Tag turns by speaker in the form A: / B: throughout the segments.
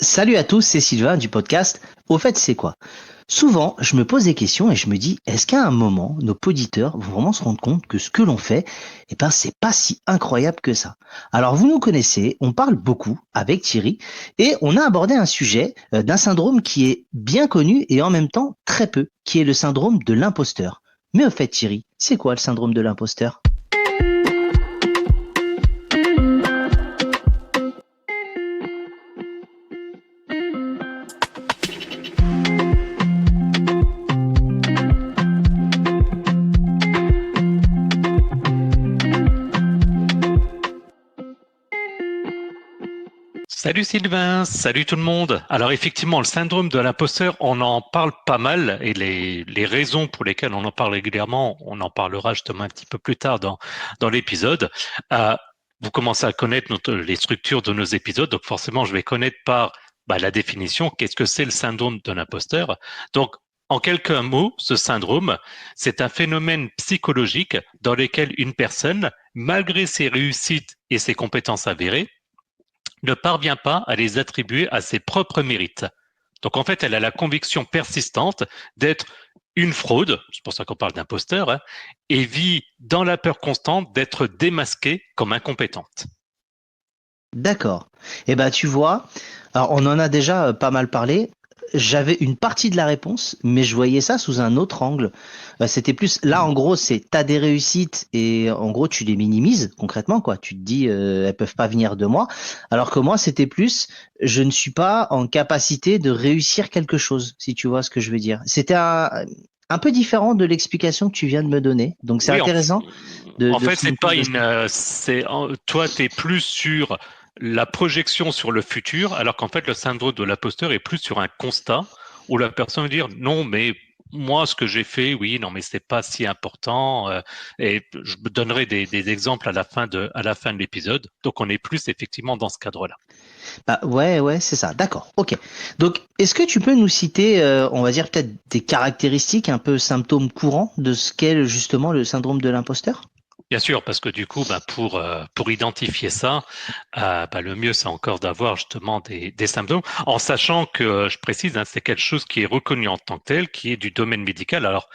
A: Salut à tous, c'est Sylvain du podcast. Au fait, c'est quoi? Souvent, je me pose des questions et je me dis, est-ce qu'à un moment, nos auditeurs vont vraiment se rendre compte que ce que l'on fait, c'est pas si incroyable que ça. Alors, vous nous connaissez, on parle beaucoup avec Thierry et on a abordé un sujet d'un syndrome qui est bien connu et en même temps très peu, qui est le syndrome de l'imposteur. Mais au fait, Thierry, c'est quoi le syndrome de l'imposteur?
B: Salut Sylvain, salut tout le monde. Alors effectivement, le syndrome de l'imposteur, on en parle pas mal et les raisons pour lesquelles on en parle régulièrement, on en parlera justement un petit peu plus tard dans l'épisode. Euh, Vous commencez à connaître les structures de nos épisodes, donc forcément je vais connaître par la définition, qu'est-ce que c'est le syndrome de l'imposteur. Donc en quelques mots, ce syndrome, c'est un phénomène psychologique dans lequel une personne, malgré ses réussites et ses compétences avérées, ne parvient pas à les attribuer à ses propres mérites. Donc en fait, elle a la conviction persistante d'être une fraude, c'est pour ça qu'on parle d'imposteur, hein, et vit dans la peur constante d'être démasquée comme incompétente.
A: D'accord. Eh ben, tu vois, alors on en a déjà pas mal parlé. J'avais une partie de la réponse, mais je voyais ça sous un autre angle. C'était plus, là, en gros, c'est t'as des réussites et en gros, tu les minimises concrètement, quoi. Tu te dis, elles peuvent pas venir de moi. Alors que moi, c'était plus, je ne suis pas en capacité de réussir quelque chose, si tu vois ce que je veux dire. C'était un peu différent de l'explication que tu viens de me donner. Donc, c'est
B: Oui,
A: intéressant de,
B: en
A: de
B: fait,
A: prendre
B: c'est
A: compte
B: pas
A: de ça.
B: toi, tu es plus sur la projection sur le futur, alors qu'en fait, le syndrome de l'imposteur est plus sur un constat où la personne va dire non, mais moi, ce que j'ai fait, oui, non, mais c'est pas si important. Et je me donnerai des exemples à la fin de l'épisode. Donc, on est plus effectivement dans ce cadre-là.
A: Bah, ouais, ouais, c'est ça. D'accord. Ok. Donc, est-ce que tu peux nous citer, on va dire peut-être des caractéristiques, un peu symptômes courants de ce qu'est justement le syndrome de l'imposteur?
B: Bien sûr, parce que du coup, pour identifier ça, le mieux, c'est encore d'avoir justement des symptômes, en sachant que, je précise, hein, c'est quelque chose qui est reconnu en tant que tel, qui est du domaine médical. Alors,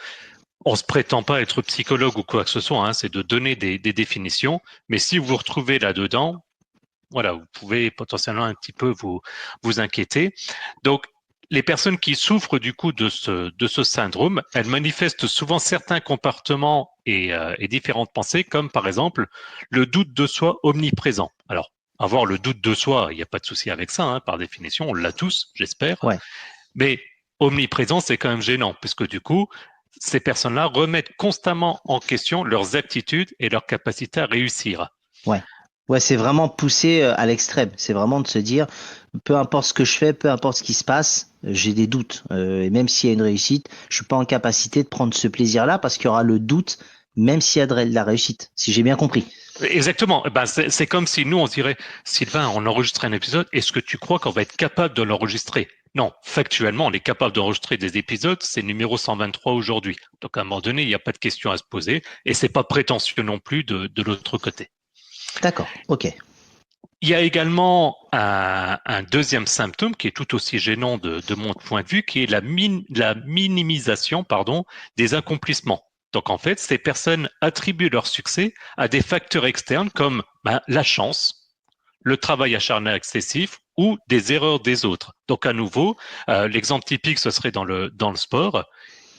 B: on se prétend pas être psychologue ou quoi que ce soit, hein, c'est de donner des définitions, mais si vous vous retrouvez là-dedans, voilà, vous pouvez potentiellement un petit peu vous inquiéter. Donc, les personnes qui souffrent du coup de ce syndrome, elles manifestent souvent certains comportements et différentes pensées, comme par exemple le doute de soi omniprésent. Alors, avoir le doute de soi, il n'y a pas de souci avec ça, hein, par définition, on l'a tous, j'espère.
A: Ouais,
B: Mais omniprésent, c'est quand même gênant, puisque du coup, ces personnes-là remettent constamment en question leurs aptitudes et leur capacité à réussir.
A: ouais. Ouais, c'est vraiment poussé à l'extrême. C'est vraiment de se dire, peu importe ce que je fais, peu importe ce qui se passe, j'ai des doutes. Et même s'il y a une réussite, je suis pas en capacité de prendre ce plaisir-là parce qu'il y aura le doute, même s'il y a de la réussite, si j'ai bien compris.
B: Exactement. C'est comme si nous, on se dirait, Sylvain, on enregistre un épisode, est-ce que tu crois qu'on va être capable de l'enregistrer? Non, factuellement, on est capable d'enregistrer des épisodes, c'est numéro 123 aujourd'hui. Donc à un moment donné, il n'y a pas de question à se poser, et c'est pas prétentieux non plus de l'autre côté.
A: D'accord. Ok.
B: Il y a également un deuxième symptôme qui est tout aussi gênant de mon point de vue, qui est la minimisation, pardon, des accomplissements. Donc en fait, ces personnes attribuent leur succès à des facteurs externes comme la chance, le travail acharné excessif ou des erreurs des autres. Donc à nouveau, l'exemple typique, ce serait dans le sport,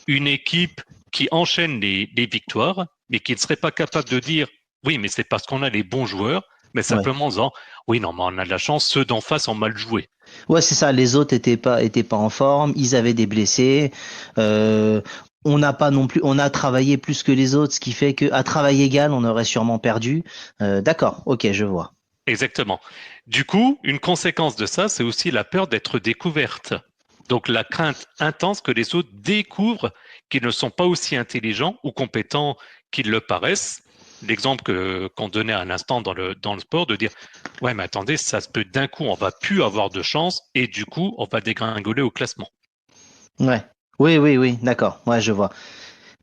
B: une équipe qui enchaîne les victoires, mais qui ne serait pas capable de dire oui, mais c'est parce qu'on a les bons joueurs, mais
A: Ouais.
B: simplement en disant oui, non, mais on a de la chance, ceux d'en face ont mal joué.
A: Ouais, c'est ça. Les autres étaient pas en forme. Ils avaient des blessés. Euh, on n'a pas non plus, on a travaillé plus que les autres, ce qui fait que à travail égal, on aurait sûrement perdu. D'accord. Ok, je vois.
B: Exactement. Du coup, une conséquence de ça, c'est aussi la peur d'être découverte. Donc la crainte intense que les autres découvrent qu'ils ne sont pas aussi intelligents ou compétents qu'ils le paraissent. L'exemple qu'on donnait à l'instant dans le sport, de dire ouais, mais attendez, ça se peut d'un coup, on va plus avoir de chance et du coup, on va dégringoler au classement.
A: Ouais. Oui, oui, oui. D'accord. Ouais, je vois.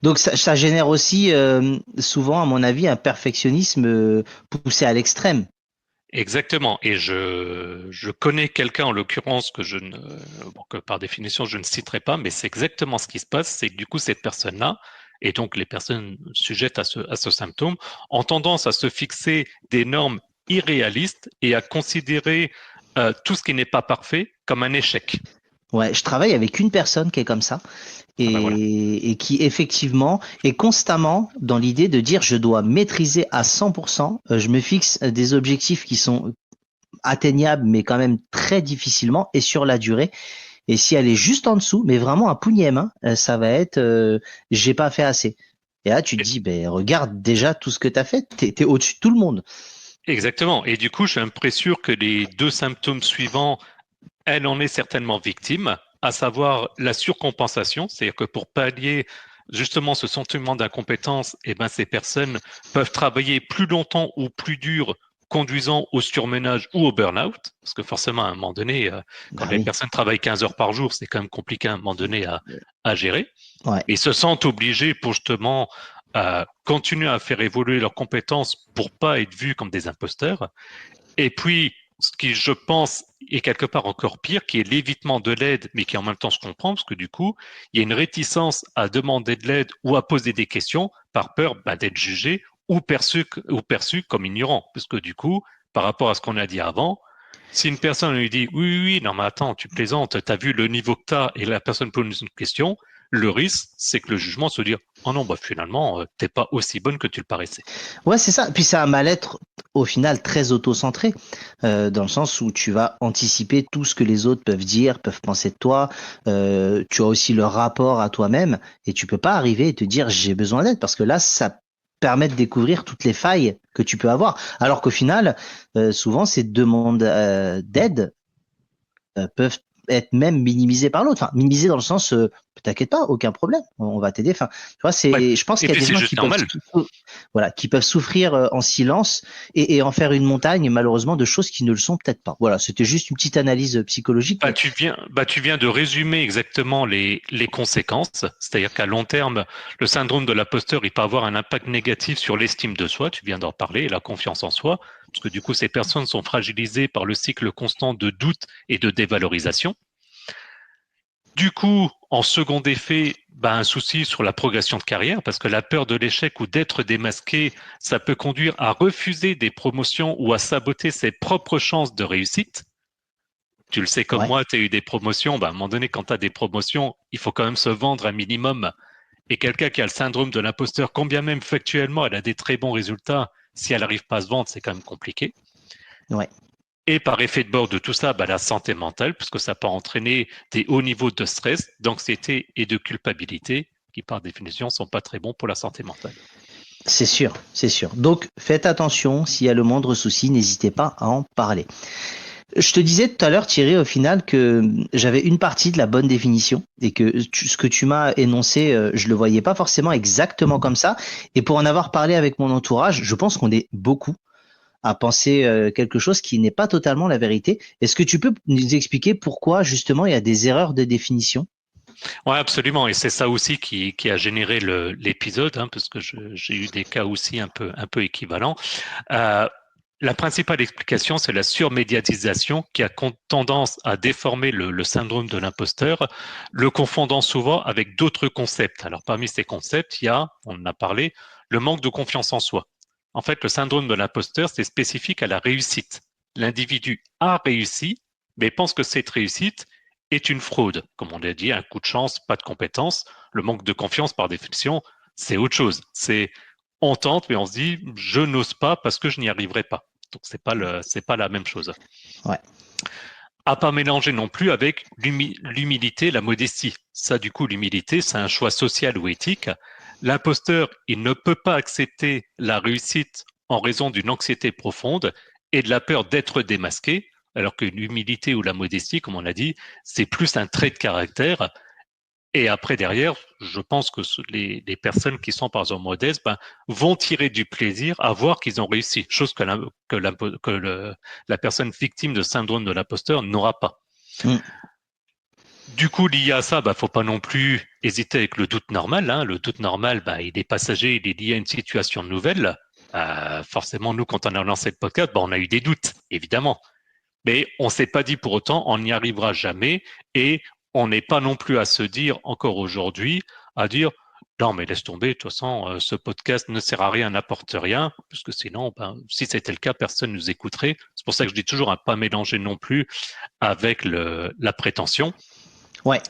A: Donc ça génère aussi souvent, à mon avis, un perfectionnisme poussé à l'extrême.
B: Exactement. Et je connais quelqu'un en l'occurrence que par définition je ne citerai pas, mais c'est exactement ce qui se passe. C'est que du coup cette personne-là, et donc les personnes sujettes à ce symptôme, ont tendance à se fixer des normes irréalistes et à considérer tout ce qui n'est pas parfait comme un échec.
A: Ouais, je travaille avec une personne qui est comme ça
B: Ah ben voilà.
A: et qui effectivement est constamment dans l'idée de dire je dois maîtriser à 100%. Je me fixe des objectifs qui sont atteignables mais quand même très difficilement et sur la durée. Et si elle est juste en dessous, mais vraiment un pougnème, hein, ça va être j'ai pas fait assez. Et là, tu te dis, ben, regarde déjà tout ce que tu as fait, t'es au-dessus de tout le monde.
B: Exactement. Et du coup, je suis un peu sûr que les deux symptômes suivants, elle en est certainement victime, à savoir la surcompensation, c'est-à-dire que pour pallier justement ce sentiment d'incompétence, eh ben, ces personnes peuvent travailler plus longtemps ou plus dur, conduisant au surmenage ou au burn-out, parce que forcément, à un moment donné, quand
A: Bah
B: les
A: oui,
B: personnes travaillent 15 heures par jour, c'est quand même compliqué à un moment donné à gérer,
A: ouais.
B: et se sentent obligés pour justement continuer à faire évoluer leurs compétences pour pas être vus comme des imposteurs. Et puis, ce qui, je pense, est quelque part encore pire, qui est l'évitement de l'aide, mais qui en même temps se comprend, parce que du coup, il y a une réticence à demander de l'aide ou à poser des questions par peur d'être jugé ou perçu comme ignorant. Parce que du coup, par rapport à ce qu'on a dit avant, si une personne lui dit oui, oui, oui, non, mais attends, tu plaisantes, tu as vu le niveau que tu as et la personne pose une question, le risque, c'est que le jugement se dire oh non, bah finalement, t'es pas aussi bonne que tu le paraissais.
A: Ouais, c'est ça. Puis c'est un mal-être au final très auto-centré, dans le sens où tu vas anticiper tout ce que les autres peuvent dire, peuvent penser de toi. Tu as aussi le rapport à toi-même et tu peux pas arriver et te dire j'ai besoin d'aide parce que là, ça permet de découvrir toutes les failles que tu peux avoir. Alors qu'au final, souvent, ces demandes d'aide peuvent être même minimisés par l'autre. Enfin, minimisés dans le sens, t'inquiète pas, aucun problème, on va t'aider. Enfin, tu vois,
B: Ouais.
A: je pense
B: Et
A: qu'il y a
B: puis
A: des
B: c'est
A: gens
B: juste normal.
A: voilà, qui peuvent souffrir en silence et en faire une montagne, malheureusement, de choses qui ne le sont peut-être pas. Voilà, c'était juste une petite analyse psychologique, mais
B: Tu viens de résumer exactement les conséquences. C'est-à-dire qu'à long terme, le syndrome de l'imposteur, il peut avoir un impact négatif sur l'estime de soi. Tu viens d'en parler, et la confiance en soi. Parce que du coup, ces personnes sont fragilisées par le cycle constant de doute et de dévalorisation. Du coup, en second effet, un souci sur la progression de carrière, parce que la peur de l'échec ou d'être démasqué, ça peut conduire à refuser des promotions ou à saboter ses propres chances de réussite. Tu le sais comme
A: ouais.
B: moi, tu as eu des promotions. À un moment donné, quand tu as des promotions, il faut quand même se vendre un minimum. Et quelqu'un qui a le syndrome de l'imposteur, combien même factuellement elle a des très bons résultats, si elle n'arrive pas à se vendre, c'est quand même compliqué.
A: Ouais.
B: Et par effet de bord de tout ça, la santé mentale, puisque ça peut entraîner des hauts niveaux de stress, d'anxiété et de culpabilité, qui par définition sont pas très bons pour la santé mentale.
A: C'est sûr, c'est sûr. Donc, faites attention, s'il y a le moindre souci, n'hésitez pas à en parler. Je te disais tout à l'heure, Thierry, au final, que j'avais une partie de la bonne définition et que ce que tu m'as énoncé, je le voyais pas forcément exactement comme ça. Et pour en avoir parlé avec mon entourage, je pense qu'on est beaucoup à penser quelque chose qui n'est pas totalement la vérité. Est-ce que tu peux nous expliquer pourquoi justement il y a des erreurs de définition?
B: Oui, absolument. Et c'est ça aussi qui a généré l'épisode, hein, parce que j'ai eu des cas aussi un peu équivalents. Euh, la principale explication, c'est la surmédiatisation qui a tendance à déformer le syndrome de l'imposteur, le confondant souvent avec d'autres concepts. Alors, parmi ces concepts, il y a, on en a parlé, le manque de confiance en soi. En fait, le syndrome de l'imposteur, c'est spécifique à la réussite. L'individu a réussi, mais pense que cette réussite est une fraude. Comme on l'a dit, un coup de chance, pas de compétence. Le manque de confiance, par définition, c'est autre chose. C'est on tente, mais on se dit je n'ose pas parce que je n'y arriverai pas. Donc c'est pas la même chose.
A: Ouais,
B: À pas mélanger non plus avec l'humilité, la modestie. Ça, du coup, l'humilité, c'est un choix social ou éthique. L'imposteur, il ne peut pas accepter la réussite en raison d'une anxiété profonde et de la peur d'être démasqué, alors que l'humilité ou la modestie, comme on l'a dit, c'est plus un trait de caractère. Et après, derrière, je pense que les personnes qui sont par exemple modestes vont tirer du plaisir à voir qu'ils ont réussi, chose que la personne victime de syndrome de l'imposteur n'aura pas.
A: mm,
B: Du coup, lié à ça, faut pas non plus hésiter avec le doute normal. Hein. Le doute normal, il est passager, il est lié à une situation nouvelle. Forcément, nous, quand on a lancé le podcast, on a eu des doutes, évidemment. Mais on s'est pas dit pour autant, on n'y arrivera jamais. Et on n'est pas non plus à se dire, encore aujourd'hui, à dire, non, mais laisse tomber, de toute façon, ce podcast ne sert à rien, n'apporte rien, puisque sinon, si c'était le cas, personne ne nous écouterait. C'est pour ça que je dis toujours à pas mélanger non plus avec la prétention.
A: Ouais.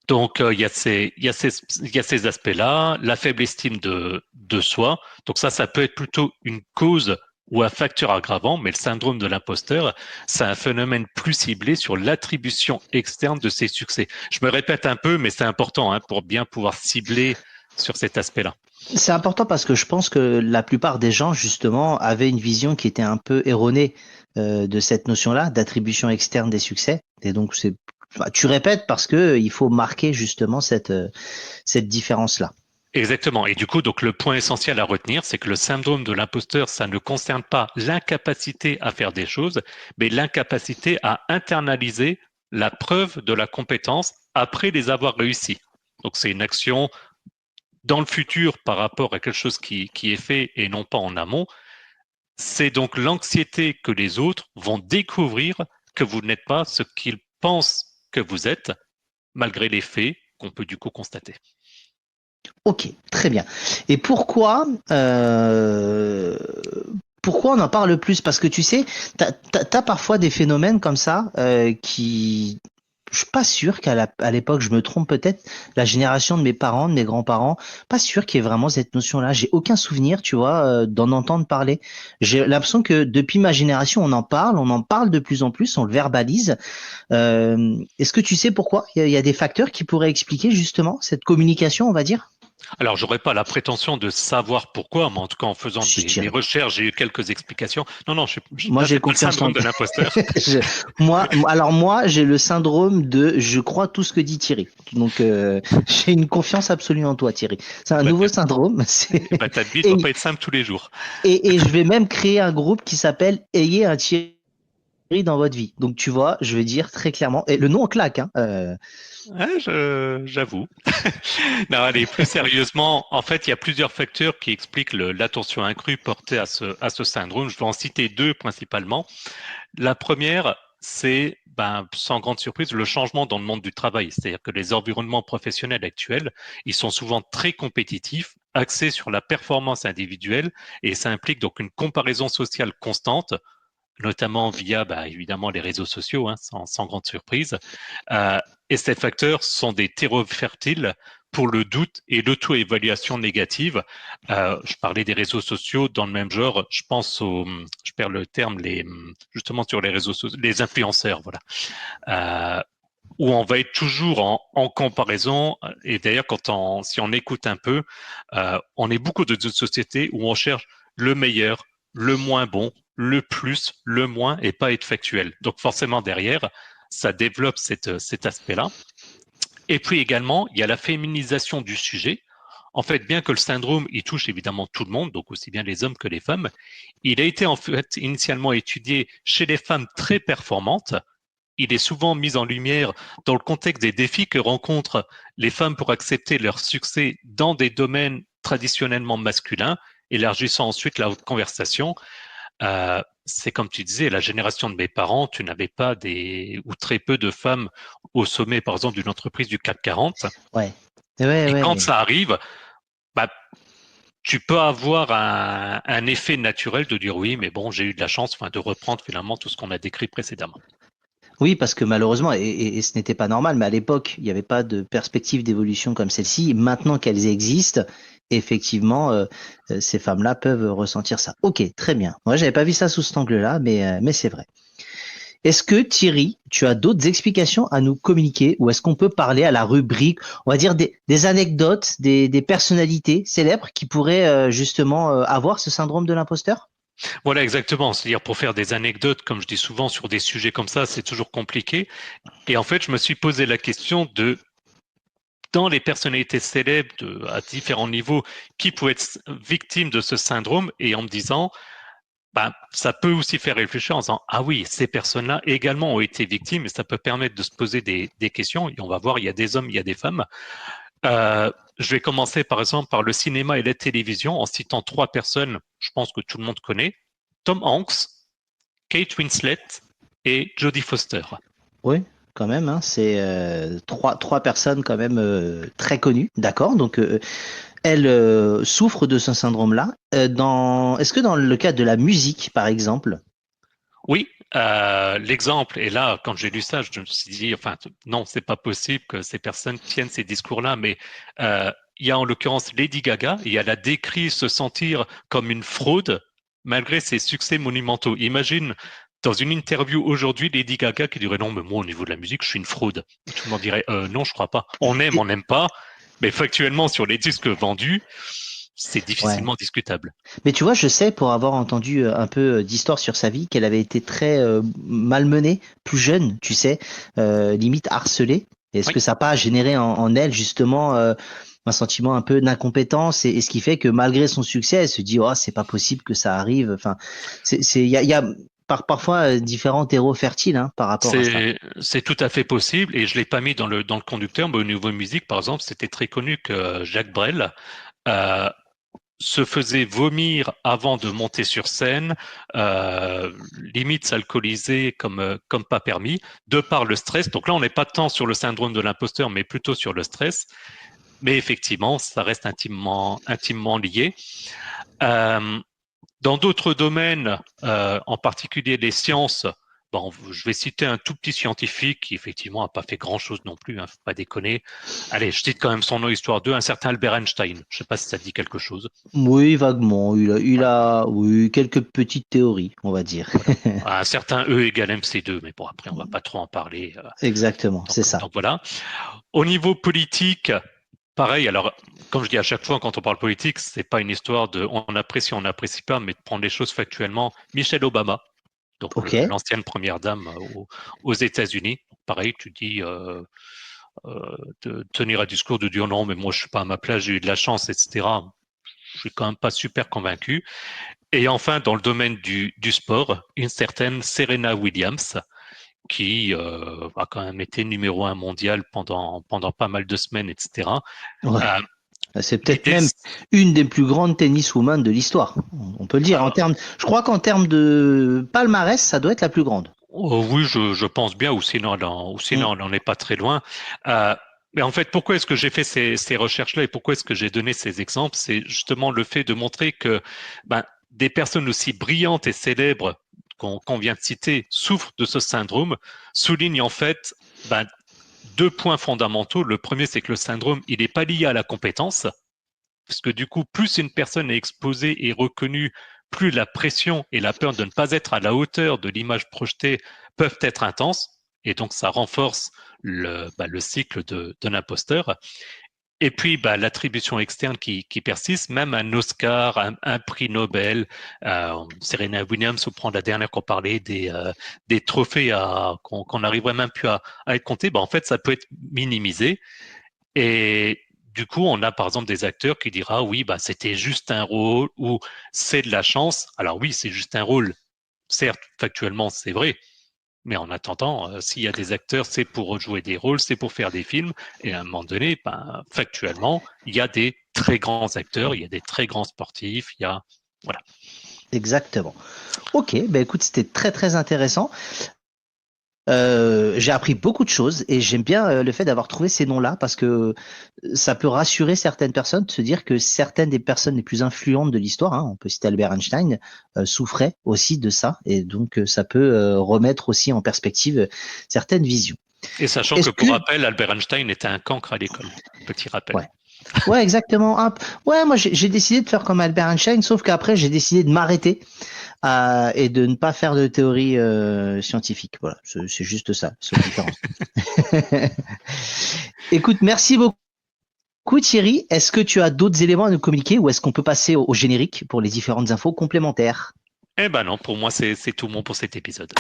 B: Donc, il y a ces aspects-là, la faible estime de soi. Donc ça peut être plutôt une cause ou un facteur aggravant, mais le syndrome de l'imposteur, c'est un phénomène plus ciblé sur l'attribution externe de ses succès. Je me répète un peu, mais c'est important pour bien pouvoir cibler sur cet aspect-là.
A: C'est important parce que je pense que la plupart des gens, justement, avaient une vision qui était un peu erronée de cette notion-là, d'attribution externe des succès. Et donc, tu répètes parce que il faut marquer justement cette différence-là.
B: Exactement. Et du coup, donc le point essentiel à retenir, c'est que le syndrome de l'imposteur, ça ne concerne pas l'incapacité à faire des choses, mais l'incapacité à internaliser la preuve de la compétence après les avoir réussi. Donc c'est une action dans le futur par rapport à quelque chose qui est fait et non pas en amont. C'est donc l'anxiété que les autres vont découvrir que vous n'êtes pas ce qu'ils pensent que vous êtes, malgré les faits qu'on peut du coup constater.
A: Ok, très bien. Et pourquoi on en parle plus? Parce que tu sais, t'as parfois des phénomènes comme ça qui, je suis pas sûr qu'à l'époque, je me trompe peut-être, la génération de mes parents, de mes grands-parents, pas sûr qu'il y ait vraiment cette notion-là. J'ai aucun souvenir, tu vois, d'en entendre parler. J'ai l'impression que depuis ma génération, on en parle de plus en plus, on le verbalise. Est-ce que tu sais pourquoi? Il y a des facteurs qui pourraient expliquer justement cette communication, on va dire?
B: Alors, j'aurais pas la prétention de savoir pourquoi, mais en tout cas, en faisant
A: Si,
B: des recherches, j'ai eu quelques explications. Non,
A: moi,
B: là,
A: j'ai
B: c'est pas le
A: confiance en
B: syndrome de l'imposteur.
A: moi, j'ai le syndrome de je crois tout ce que dit Thierry. Donc, j'ai une confiance absolue en toi, Thierry. C'est un nouveau syndrome.
B: Ta vie ne
A: Et,
B: doit pas être simple tous les jours.
A: et je vais même créer un groupe qui s'appelle Ayez un Thierry dans votre vie. Donc, tu vois, je vais dire très clairement, et le nom claque, hein.
B: Ouais, j'avoue. Non, allez, plus sérieusement, en fait, il y a plusieurs facteurs qui expliquent l'attention accrue portée à ce syndrome. Je vais en citer deux principalement. La première, c'est, sans grande surprise, le changement dans le monde du travail. C'est-à-dire que les environnements professionnels actuels, ils sont souvent très compétitifs, axés sur la performance individuelle, et ça implique donc une comparaison sociale constante, notamment via évidemment les réseaux sociaux, sans grande surprise. Et ces facteurs sont des terreaux fertiles pour le doute et l'auto-évaluation négative. Je parlais des réseaux sociaux dans le même genre. Je pense je perds le terme, justement sur les réseaux sociaux, les influenceurs, voilà. Où on va être toujours en comparaison. Et d'ailleurs, si on écoute un peu, on est beaucoup de sociétés où on cherche le meilleur, le moins bon, le plus, le moins, et pas être factuel. Donc forcément, derrière, ça développe cet aspect-là. Et puis également, il y a la féminisation du sujet. En fait, bien que le syndrome, il touche évidemment tout le monde, donc aussi bien les hommes que les femmes, il a été en fait initialement étudié chez les femmes très performantes. Il est souvent mis en lumière dans le contexte des défis que rencontrent les femmes pour accepter leur succès dans des domaines traditionnellement masculins, élargissant ensuite la conversation. C'est comme tu disais, la génération de mes parents, tu n'avais pas ou très peu de femmes au sommet, par exemple, d'une entreprise du CAC 40.
A: Ouais.
B: Et quand
A: Ouais.
B: ça arrive, bah, tu peux avoir un effet naturel de dire oui, mais bon, j'ai eu de la chance, de reprendre finalement tout ce qu'on a décrit précédemment.
A: Oui, parce que malheureusement, et ce n'était pas normal, mais à l'époque, il n'y avait pas de perspective d'évolution comme celle-ci. Maintenant qu'elles existent, effectivement, ces femmes-là peuvent ressentir ça. Ok, très bien. Moi, j'avais pas vu ça sous cet angle-là, mais c'est vrai. Est-ce que Thierry, tu as d'autres explications à nous communiquer ou est-ce qu'on peut parler à la rubrique, on va dire des anecdotes, des personnalités célèbres qui pourraient justement avoir ce syndrome de l'imposteur?
B: Voilà, exactement. C'est-à-dire pour faire des anecdotes, comme je dis souvent, sur des sujets comme ça, c'est toujours compliqué. Et en fait, je me suis posé la question dans les personnalités célèbres à différents niveaux, qui pouvaient être victimes de ce syndrome, et en me disant, ça peut aussi faire réfléchir en disant, ah oui, ces personnes-là également ont été victimes, et ça peut permettre de se poser des questions. Et on va voir, il y a des hommes, il y a des femmes. Je vais commencer par exemple par le cinéma et la télévision en citant 3 personnes, je pense que tout le monde connaît. Tom Hanks, Kate Winslet et Jodie Foster.
A: Oui, quand même, hein, c'est trois personnes quand même très connues, d'accord. Donc, elle souffre de ce syndrome-là. Est-ce que dans le cas de la musique, par exemple,
B: Oui, l'exemple, et là, quand j'ai lu ça, je me suis dit, enfin, non, c'est pas possible que ces personnes tiennent ces discours-là, mais il y a en l'occurrence Lady Gaga, et elle a décrit se sentir comme une fraude malgré ses succès monumentaux. Imagine, dans une interview aujourd'hui, Lady Gaga qui dirait non, mais moi, au niveau de la musique, je suis une fraude. Et tout le monde dirait non, je crois pas. On n'aime pas, mais factuellement, sur les disques vendus, c'est
A: ouais.
B: difficilement discutable.
A: Mais tu vois, je sais pour avoir entendu un peu d'histoire sur sa vie qu'elle avait été très malmenée, plus jeune, tu sais, limite harcelée. Est-ce
B: Oui.
A: que ça n'a pas généré en elle justement un sentiment un peu d'incompétence et ce qui fait que malgré son succès, elle se dit oh c'est pas possible que ça arrive. Enfin, il y a parfois différents terreaux fertiles hein, par rapport à ça.
B: C'est tout à fait possible et je l'ai pas mis dans le conducteur, mais au niveau musique, par exemple, c'était très connu que Jacques Brel euh, se faisait vomir avant de monter sur scène, limite s'alcooliser comme pas permis, de par le stress. Donc là, on n'est pas tant sur le syndrome de l'imposteur, mais plutôt sur le stress. Mais effectivement, ça reste intimement lié. Euh, Dans d'autres domaines, en particulier les sciences, bon, je vais citer un tout petit scientifique qui effectivement n'a pas fait grand-chose non plus, hein, faut pas déconner. Allez, je cite quand même son nom histoire d'eux, un certain Albert Einstein. Je sais pas si ça dit quelque chose.
A: Oui, vaguement.
B: Voilà,
A: Oui, quelques petites théories, on va dire.
B: voilà. Un certain E égale MC2, mais bon, après, on va pas trop en parler.
A: Exactement, c'est ça.
B: Donc voilà. Au niveau politique, pareil. Alors, comme je dis à chaque fois, quand on parle politique, c'est pas une histoire de on n'apprécie pas, mais de prendre les choses factuellement. Michelle Obama, donc
A: Ok.
B: l'ancienne première dame aux États-Unis. Pareil, tu dis de tenir un discours de dire non, mais moi je suis pas à ma place, j'ai eu de la chance, etc. Je suis quand même pas super convaincu. Et enfin, dans le domaine du sport, une certaine Serena Williams qui a quand même été numéro 1 mondial pendant pas mal de semaines, etc.
A: Ouais.
B: Euh,
A: C'est peut-être
B: L'idée,
A: même une des plus grandes tenniswomen de l'histoire. On peut le dire.
B: alors,
A: Je crois qu'en termes de palmarès, ça doit être la plus grande.
B: oui, je pense bien, ou
A: Mm.
B: sinon, on n'en est pas très loin. Mais en fait, pourquoi est-ce que j'ai fait ces recherches-là et pourquoi est-ce que j'ai donné ces exemples? C'est justement le fait de montrer que ben, des personnes aussi brillantes et célèbres qu'on vient de citer souffrent de ce syndrome, soulignent en fait ben, 2 points fondamentaux. Le premier, c'est que le syndrome, il n'est pas lié à la compétence, parce que du coup, plus une personne est exposée et reconnue, plus la pression et la peur de ne pas être à la hauteur de l'image projetée peuvent être intenses. Et donc, ça renforce le cycle de l'imposteur. Et puis, l'attribution externe qui persiste, même un Oscar, un prix Nobel, Serena Williams, ou prendre la dernière qu'on parlait des trophées qu'on n'arriverait même plus à être comptés, en fait, ça peut être minimisé. Et du coup, on a par exemple des acteurs qui dira oui, c'était juste un rôle ou c'est de la chance. Alors oui, c'est juste un rôle. Certes, factuellement, c'est vrai. Mais en attendant, s'il y a des acteurs, c'est pour jouer des rôles, c'est pour faire des films. Et à un moment donné, factuellement, il y a des très grands acteurs, il y a des très grands sportifs, il y a voilà.
A: Exactement. Ok, ben écoute, c'était très très intéressant. J'ai appris beaucoup de choses et j'aime bien le fait d'avoir trouvé ces noms-là parce que ça peut rassurer certaines personnes de se dire que certaines des personnes les plus influentes de l'histoire, hein, on peut citer Albert Einstein, souffraient aussi de ça et donc ça peut remettre aussi en perspective certaines visions.
B: Et sachant que
A: Est-ce
B: pour
A: que
B: rappel, Albert Einstein était un cancre à l'école. Petit rappel.
A: ouais. Ouais, exactement. Ouais, moi j'ai décidé de faire comme Albert Einstein, sauf qu'après j'ai décidé de m'arrêter et de ne pas faire de théorie scientifique. Voilà, c'est juste ça, la seule différence. Écoute, merci beaucoup Thierry. Est-ce que tu as d'autres éléments à nous communiquer ou est-ce qu'on peut passer au générique pour les différentes infos complémentaires?
B: Eh ben non, pour moi, c'est tout bon pour cet épisode.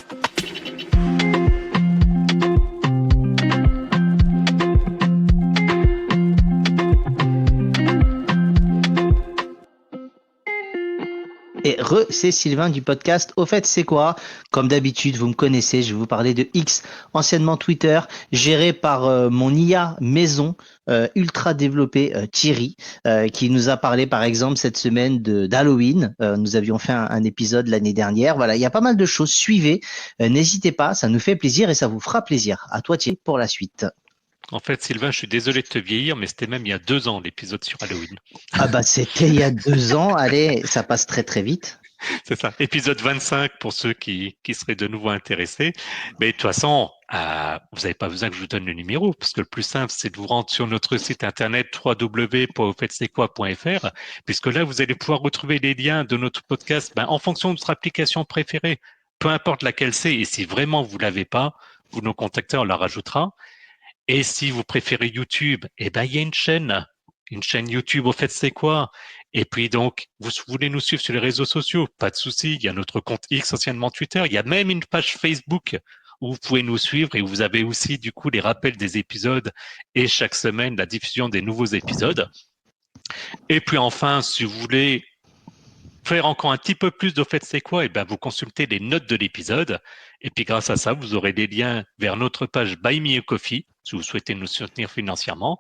A: Et C'est Sylvain du podcast Au fait, c'est quoi? Comme d'habitude, vous me connaissez, je vais vous parler de X, anciennement Twitter, géré par mon IA maison ultra développé Thierry, qui nous a parlé par exemple cette semaine d'Halloween. Nous avions fait un épisode l'année dernière. Voilà, il y a pas mal de choses. Suivez, n'hésitez pas, ça nous fait plaisir et ça vous fera plaisir. À toi Thierry pour la suite.
B: En fait, Sylvain, je suis désolé de te vieillir, mais c'était même il y a 2 ans l'épisode sur Halloween.
A: Ah bah c'était il y a 2 ans. Allez, ça passe très très vite.
B: C'est ça. Épisode 25 pour ceux qui seraient de nouveau intéressés. Mais de toute façon, vous n'avez pas besoin que je vous donne le numéro, parce que le plus simple, c'est de vous rendre sur notre site internet www.auffaitc'estquoi.fr, puisque là, vous allez pouvoir retrouver les liens de notre podcast en fonction de votre application préférée, peu importe laquelle c'est. Et si vraiment vous l'avez pas, vous nous contactez, on la rajoutera. Et si vous préférez YouTube, il y a une chaîne YouTube, au fait, c'est quoi? Et puis donc, vous voulez nous suivre sur les réseaux sociaux, pas de souci, il y a notre compte X, anciennement Twitter, il y a même une page Facebook où vous pouvez nous suivre et vous avez aussi du coup les rappels des épisodes et chaque semaine la diffusion des nouveaux épisodes. Et puis enfin, si vous voulez faire encore un petit peu plus d'au fait c'est quoi, vous consultez les notes de l'épisode. Et puis grâce à ça, vous aurez des liens vers notre page Buy Me a Coffee, si vous souhaitez nous soutenir financièrement.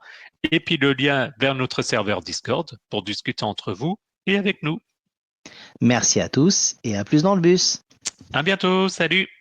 B: Et puis le lien vers notre serveur Discord pour discuter entre vous et avec nous.
A: Merci à tous et à plus dans le bus.
B: À bientôt, salut!